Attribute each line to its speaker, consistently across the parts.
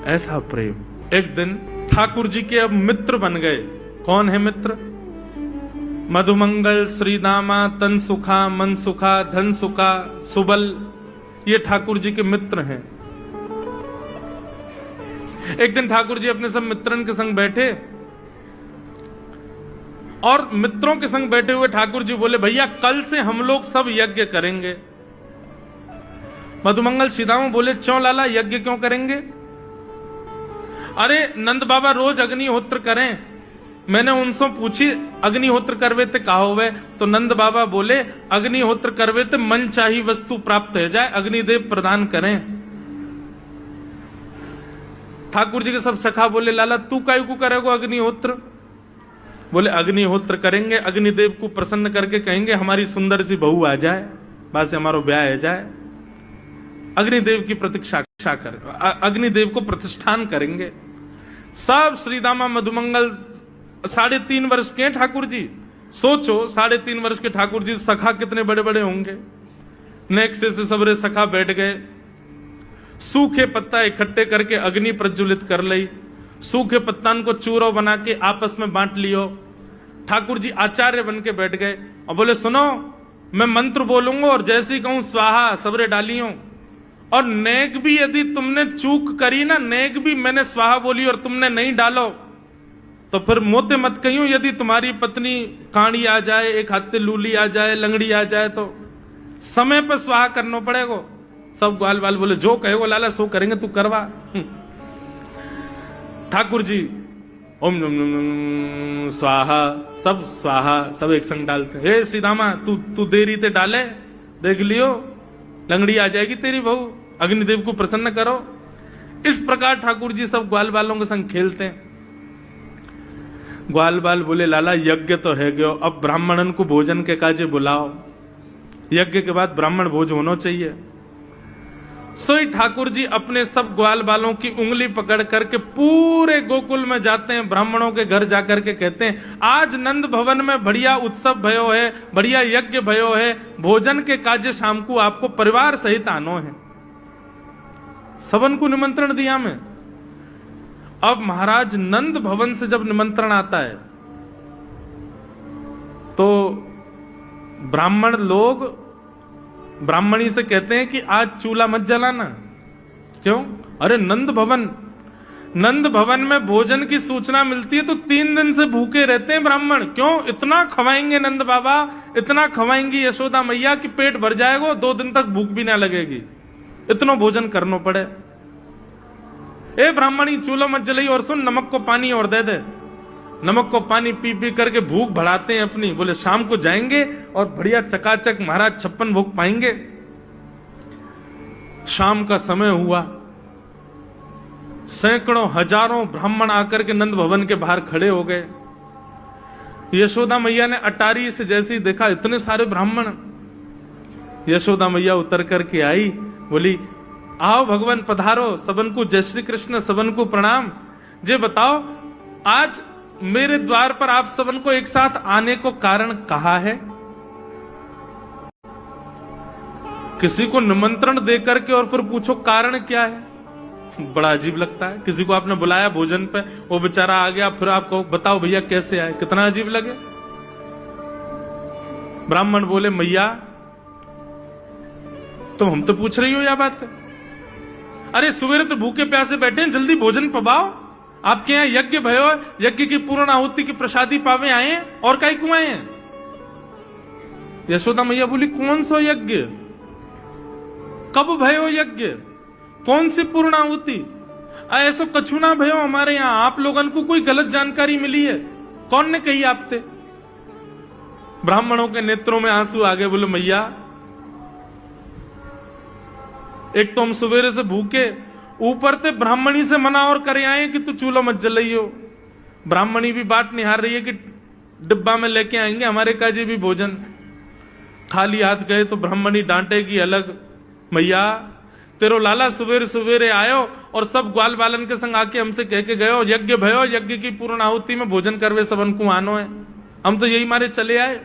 Speaker 1: ऐसा प्रेम। एक दिन ठाकुर जी के अब मित्र बन गए। कौन है मित्र? मधुमंगल, श्रीदामा, तन सुखा, मन सुखा, धन सुखा, सुबल, ये ठाकुर जी के मित्र हैं। एक दिन ठाकुर जी अपने सब मित्रन के संग बैठे और मित्रों के संग बैठे हुए ठाकुर जी बोले, भैया कल से हम लोग सब यज्ञ करेंगे। मधुमंगल, श्रीदामा बोले, क्यों लाला, यज्ञ क्यों करेंगे? अरे नंद बाबा रोज अग्निहोत्र करें। मैंने उनसे पूछी अग्निहोत्र करवे ते कहा होवे, तो नंद बाबा बोले, अग्निहोत्र करवे ते मन चाही वस्तु प्राप्त हो जाए, अग्निदेव प्रदान करें। ठाकुर जी के सब सखा बोले, लाला तू काहे को करेगो अग्निहोत्र? बोले अग्निहोत्र करेंगे, अग्निदेव को प्रसन्न करके कहेंगे हमारी सुंदर सी बहू आ जाए, बस हमारो ब्याह हो जाए। अग्निदेव की प्रतीक्षा कर, अग्निदेव को प्रतिष्ठान करेंगे। सब श्रीदामा मधुमंगल 3.5 वर्ष के ठाकुर जी, सोचो 3.5 वर्ष के ठाकुर जी, सखा कितने बड़े बड़े होंगे। नेक्से से सबरे सखा बैठ गए, सूखे पत्ता इकट्ठे करके अग्नि प्रज्वलित कर ली, सूखे पत्तान को चूरो बना के आपस में बांट लियो। ठाकुर जी आचार्य बन के बैठ गए और बोले, सुनो मैं मंत्र बोलूंगा और जैसे ही कहूं स्वाहा सबरे डालियो, और नेक भी यदि तुमने चूक करी ना, नेक भी मैंने स्वाहा बोली और तुमने नहीं डालो तो फिर मोते मत कहियो। यदि तुम्हारी पत्नी कांडी आ जाए, एक हाथे लूली आ जाए, लंगड़ी आ जाए, तो समय पर स्वाहा करना पड़ेगा। सब ग्वाल बाल बोले, जो कहेगो लाला सो करेंगे, तू करवा। ठाकुर जी ओम नम स्वाहा, सब स्वाहा सब एक संग डालते। हे श्रीदामा तू देरी ते डाले, देख लियो लंगड़ी आ जाएगी तेरी बहू, अग्निदेव को प्रसन्न करो। इस प्रकार ठाकुर जी सब ग्वाल बालों के संग खेलते हैं। ग्वाल बाल बोले, लाला यज्ञ तो है गयो, अब ब्राह्मणन को भोजन के काजे बुलाओ, यज्ञ के बाद ब्राह्मण भोज होना चाहिए। सोई ठाकुर जी अपने सब ग्वाल बालों की उंगली पकड़ करके पूरे गोकुल में जाते हैं, ब्राह्मणों के घर जाकर के कहते हैं, आज नंद भवन में बढ़िया उत्सव भयो है, बढ़िया यज्ञ भयो है, भोजन के काजे शाम को आपको परिवार सहित आनो है। सबन को निमंत्रण दिया मैं। अब महाराज नंद भवन से जब निमंत्रण आता है तो ब्राह्मण लोग ब्राह्मणी से कहते हैं कि आज चूल्हा मत जलाना। क्यों? अरे नंद भवन में भोजन की सूचना मिलती है तो 3 दिन से भूखे रहते हैं ब्राह्मण। क्यों? इतना खवाएंगे नंद बाबा, इतना खवाएंगी यशोदा मैया कि पेट भर जाएगा, 2 दिन तक भूख भी ना लगेगी, इतना भोजन करना पड़े। ए ब्राह्मणी चूल्हा मत जलाई, और सुन नमक को पानी और दे दे। नमक को पानी पी पी करके भूख बढ़ाते हैं अपनी। बोले शाम को जाएंगे और बढ़िया चकाचक महाराज 56 भोग पाएंगे। शाम का समय हुआ, सैकड़ों हजारों ब्राह्मण आकर के नंद भवन के बाहर खड़े हो गए। यशोदा मैया ने अटारी से जैसे ही देखा इतने सारे ब्राह्मण, यशोदा मैया उतर करके आई, बोली आओ भगवान पधारो, सबन को जय श्री कृष्ण, सबन को प्रणाम। जे बताओ आज मेरे द्वार पर आप सबन को एक साथ आने को कारण कहा है? किसी को निमंत्रण दे करके और फिर पूछो कारण क्या है, बड़ा अजीब लगता है। किसी को आपने बुलाया भोजन पे, वो बेचारा आ गया, फिर आप कहो बताओ भैया कैसे आए, कितना अजीब लगे। ब्राह्मण बोले, मैया तुम हमसे पूछ रही हो या बात है? अरे सवेरे तो भूखे प्यासे बैठे हैं, जल्दी भोजन पबाओ। आपके यहां यज्ञ भयो, यज्ञ की पूर्ण आहुति की प्रसादी पावे आए हैं, और काहे क्यों आए हैं? यशोदा मैया बोली, कौन सा यज्ञ, कब भयो यज्ञ, कौन सी पूर्ण आहुति? ऐसा कछु ना भयो हमारे यहां, आप लोगन को कोई गलत जानकारी मिली है, कौन ने कही आपसे? ब्राह्मणों के नेत्रों में आंसू आ गए। बोले मैया एक तो हम सवेरे से भूखे, ऊपर ते ब्राह्मणी से मना और करे आए कि तू चूल्हा मत जलाइयो। ब्राह्मणी भी बात निहार रही है कि डिब्बा में लेके आएंगे हमारे काजी भी भोजन। खाली हाथ गए तो ब्राह्मणी डांटेगी अलग, मैया तेरो लाला सवेरे सवेरे आयो और सब ग्वाल बालन के संग आके हमसे कह के गयो यज्ञ भयो, यज्ञ की पूर्ण आहुति में भोजन करवे सबन को आनो है, हम तो यही मारे चले आए।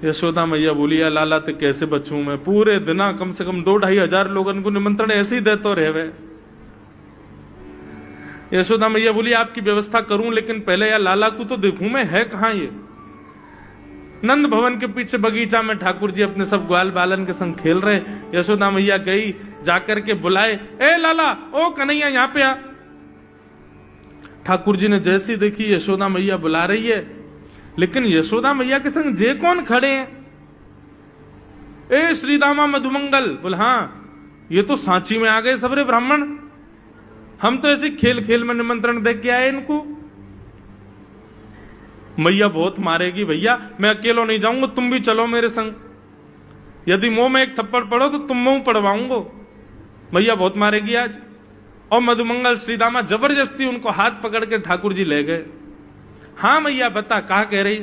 Speaker 1: यशोदा मैया बोली, या लाला ते कैसे बचूं मैं, पूरे दिना कम से कम 2-2.5 हजार लोगन को निमंत्रण ऐसे ही देते रहे। यशोदा मैया बोली, आपकी व्यवस्था करूं, लेकिन पहले या लाला को तो देखूं मैं, है कहां ये। नंद भवन के पीछे बगीचा में ठाकुर जी अपने सब ग्वाल बालन के संग खेल रहे। यशोदा मैया गई, जाकर के बुलाए, ए लाला, ओ कन्हैया, यहां पे आ। ठाकुर जी ने जैसी देखी यशोदा मैया बुला रही है, लेकिन यशोदा मैया के संग जे कौन खड़े हैं? ए श्रीदामा मधुमंगल। बोल, हाँ, ये तो सांची में आ गए सबरे ब्राह्मण, हम तो ऐसे खेल खेल में निमंत्रण दे के आए इनको। मैया बहुत मारेगी भैया, मैं अकेलो नहीं जाऊंगा, तुम भी चलो मेरे संग, यदि मुंह में एक थप्पड़ पड़ो तो तुम मुंह पड़वाऊंगा। मैया बहुत मारेगी आज। और मधुमंगल श्रीदामा जबरदस्ती उनको हाथ पकड़ के ठाकुर जी ले गए। हाँ मैया बता, कहा कह रही?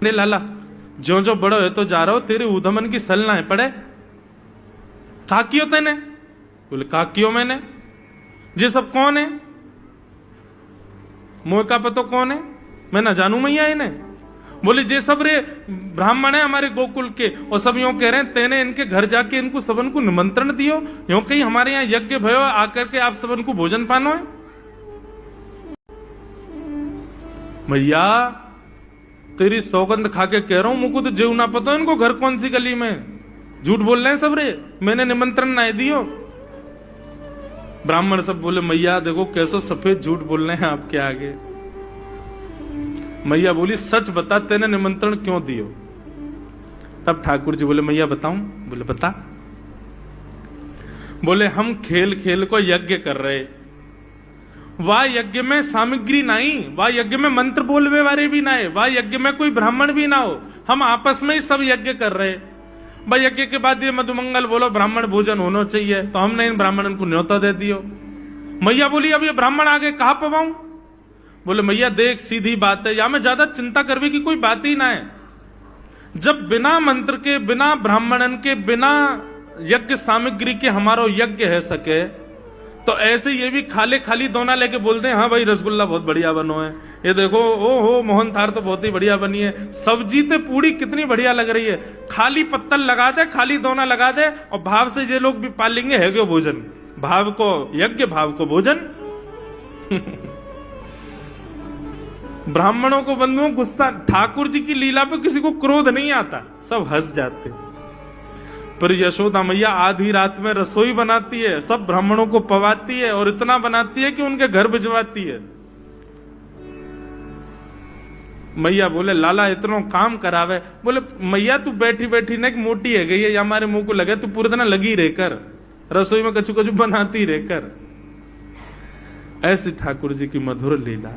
Speaker 1: ने लाला, जो जो बड़ो है तो जा रहा हो, तेरे उधमन की सलना है पड़े। का कियो तेने? बोले, का कियो मैंने? ये सब कौन है? मोह का पतो कौन है? मैं ना जानू मैया इन्हें। बोले, जे सब रे ब्राह्मण है हमारे गोकुल के, और सब यूं कह रहे हैं तेने इनके घर जाके इनको सबन को निमंत्रण दियो, यूं कहीं हमारे यहाँ यज्ञ भयो, आकर के आप सबन को भोजन पानो है। मैया तेरी सौगंध खा के कह रहा हूं, मुझको तो जीव ना पता इनको घर कौन सी गली में, झूठ बोल रहे हैं सब रे, मैंने निमंत्रण ना दियो। ब्राह्मण सब बोले, मैया देखो कैसो सफेद झूठ बोल रहे हैं आपके आगे। मैया बोली, सच बता, तेने निमंत्रण क्यों दियो? तब ठाकुर जी बोले, मैया बताऊं? बोले, बता। बोले, हम खेल खेल को यज्ञ कर रहे, वाह यज्ञ में सामग्री नहीं, वाह यज्ञ में मंत्र बोलवे वाले भी ना है, वाह यज्ञ में कोई ब्राह्मण भी ना हो, हम आपस में ही सब यज्ञ कर रहे। भाई यज्ञ के बाद ये मधुमंगल बोलो ब्राह्मण भोजन होना चाहिए, तो हमने इन ब्राह्मणों को न्योता दे दियो। मैया बोली, अब ये ब्राह्मण आगे कहां पवाऊं? बोले, मैया देख सीधी बात है, या में ज्यादा चिंता करवे की कोई बात ही ना है। जब बिना मंत्र के, बिना ब्राह्मणन के, बिना यज्ञ सामग्री के हमारो यज्ञ है सके, तो ऐसे ये भी खाली खाली दोना लेके बोलते हैं, हाँ भाई रसगुल्ला बहुत बढ़िया बनो है, ये देखो ओ हो मोहन थार तो बहुत ही बढ़िया बनी है, सब्जी ते पूरी कितनी बढ़िया लग रही है, खाली पत्तल लगा दे, खाली दोना लगा दे, और भाव से ये लोग भी पाल लेंगे है क्यों भोजन, भाव को यज्ञ भाव को भोजन। ब्राह्मणों को बंधुओं गुस्सा, ठाकुर जी की लीला पे किसी को क्रोध नहीं आता, सब हंस जाते। पर यशोदा मैया आधी रात में रसोई बनाती है, सब ब्राह्मणों को पवाती है, और इतना बनाती है कि उनके घर भिजवाती है। मैया बोले, लाला इतना काम करावे। बोले, मैया तू बैठी बैठी ना मोटी है गई है, या हमारे मुंह को लगे, तू पूरे दिन लगी रहकर रसोई में कछु कछु बनाती रहकर। ऐसी ठाकुर जी की मधुर लीला।